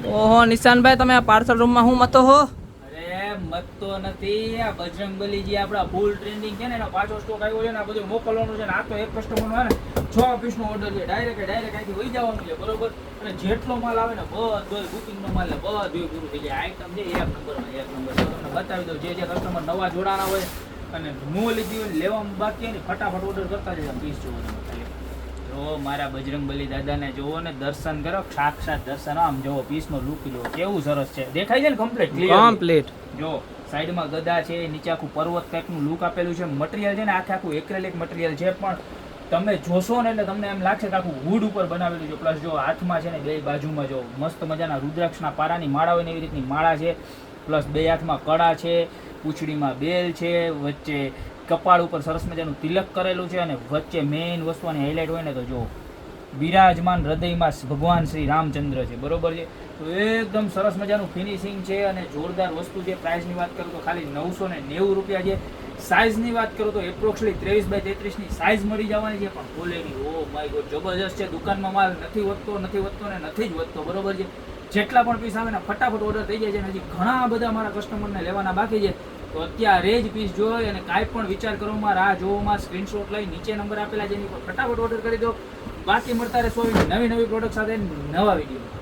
ઓહો નિશાનભાઈ, તમે આ પાર્સલ રૂમમાં હું મતો હો? અરે મત તો નથી, આ બજરંગબલી જે આપડા ફૂલ ટ્રેન્ડિંગ છે ને એનો પાછો સ્ટોક આવ્યો છે ને, આ બધું મોકલવાનું છે ને. આ તો એક કસ્ટમરનો હે ને 6 પીસનો ઓર્ડર છે. ડાયરેક્ટ અહીંથી વહી જવાનું છે, બરોબર. અને જેટલો માલ આવે ને બધો બુકિંગનો માલ ને બધું પૂરું થઈ જાય. આઈટમ છે એક નંબર. તમને બતાવી દઉં, જે કસ્ટમર નવા જોડાણા હોય અને નો લીધી હોય લેવામાં બાકી હોય ને, ફટાફટ ઓર્ડર કરતા જજો. પીસ જોવો તમે ખાલી. જો મારા બજરંગબલી દાદાને જોવો ને, દર્શન કરો, સાક્ષાત દર્શન. આમ જોવો, પીસનો લુક જોવો કેવું સરસ છે, દેખાય છે ને કમ્પ્લીટ કમ્પ્લીટ. જો સાઈડમાં ગદા છે, નીચે આખું પર્વત ટાઈપનું લુક આપેલું છે. મટીરિયલ છે ને આખું એક્રેલિક મટીરિયલ છે, પણ તમે જોશો ને એટલે તમને એમ લાગશે કે આખું વુડ ઉપર બનાવેલું છે. પ્લસ જો હાથમાં છે ને બે બાજુમાં જો મસ્ત મજાના રુદ્રાક્ષના પારાની માળા હોય ને એવી રીતની માળા છે. પ્લસ બે હાથમાં કડા છે, પૂંછડીમાં બેલ છે, વચ્ચે કપાળ ઉપર સરસ મજાનું તિલક કરેલું છે, અને વચ્ચે મેઇન વસ્તુની હાઇલાઇટ હોય ને તો જો બિરાજમાન હૃદયમાં ભગવાન શ્રી રામચંદ્ર છે, બરોબર છે. તો એકદમ સરસ મજાનું ફિનિશિંગ છે અને જોરદાર વસ્તુ છે. પ્રાઇસની વાત કરું તો ખાલી 990 રૂપિયા છે. સાઇઝની વાત કરું તો એપ્રોક્સિમેટલી 23 x 33 ની સાઇઝ મળી જવાની છે. પણ ક્વોલિટી ઓ માય ગોડ જબરજસ્ત છે. દુકાનમાં માલ નથી વધતો ને નથી જ વધતો, બરોબર છે. જેટલા પણ પીસ આવે ને ફટાફટ ઓર્ડર થઈ જાય છે. હજી ઘણા બધા મારા કસ્ટમરને લેવાના બાકી છે. તો અત્યારે જ પીસ જોઈ અને કાંઈ પણ વિચાર કરવામાં, રાહ જોવામાં, સ્ક્રીનશોટ લઈ નીચે નંબર આપેલા છે એની પર ફટાફટ ઓર્ડર કરી દો. બાકી મળતા રહેશો નવી પ્રોડક્ટ સાથે નવા વિડીયો.